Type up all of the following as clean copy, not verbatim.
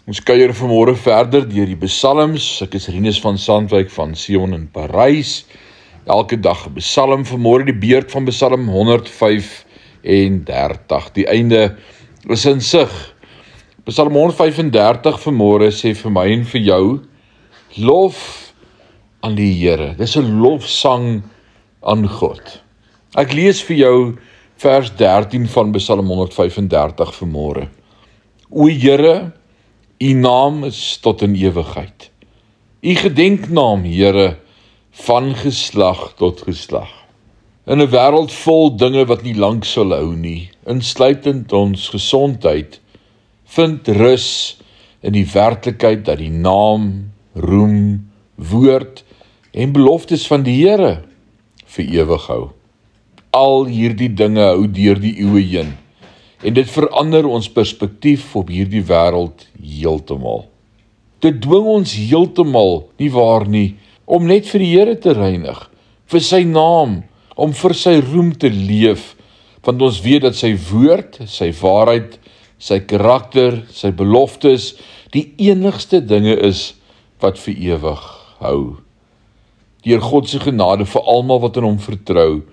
Ons kuier vanmôre verder deur die psalms. Ek is Rinus van Sandwyk van Sion in Parys. Elke dag 'n psalm, vanmôre die beurt van Psalm 135. Die einde is in sig. Psalm 135 vanmôre sê vir my en vir jou, lof aan die Here. Dis 'n lofsang aan God. Ek lees vir jou vers 13 van Psalm 135 vanmôre. O Here, U naam is tot in ewigheid. U gedenknaam, Here, van geslag tot geslag. In 'n wêreld vol dinge wat nie lank sal hou nie, insluitend ons gesondheid, vind rus in die werklikheid dat die naam, roem, woord en beloftes van die Here vir ewig hou. Al hierdie dinge hou deur die eeue heen. En dit verander ons perspektief op hierdie wêreld heeltemal. Dit dwing ons heeltemal, nie waar nie, om net vir die Here te reinig, vir sy naam, om vir sy roem te leef, want ons weet dat sy woord, sy waarheid, sy karakter, sy beloftes, die enigste dinge is wat vir ewig hou. Deur God se genade vir almal wat in hom vertrou,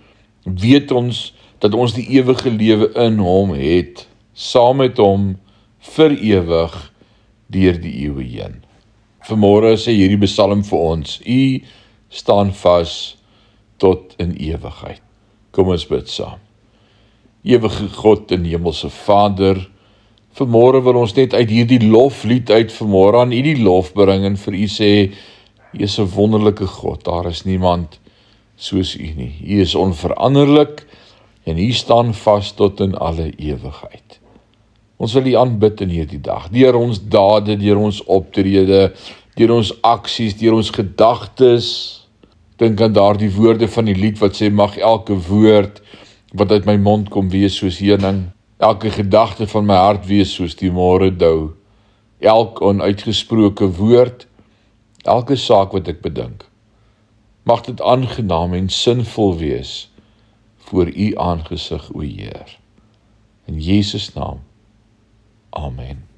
weet ons dat ons die ewige lewe in hom het, saam met hom vir ewig deur die eeue heen. Vanmôre sê hierdie psalm vir ons, U staan vas tot in ewigheid. Kom ons bid saam. Ewige God en hemelse Vader, vanmôre wil ons net uit hierdie loflied uit vanmôre aan U die lof bring en vir U sê, U is 'n wonderlike God, daar is niemand soos U nie. U is onveranderlik, en U staan vas tot in alle ewigheid. Ons wil U aanbid in hierdie dag, deur ons dade, deur ons optrede, deur ons aksies, deur ons gedagtes. Dink aan daardie woorde van die lied wat sê, mag elke woord wat uit my mond kom wees soos heuning, elke gedagte van my hart wees soos die môredou, elk onuitgesproke woord, elke saak wat ek bedink. Mag dit aangenaam en sinvol wees voor U aangesig, o Heer. In Jesus naam. Amen.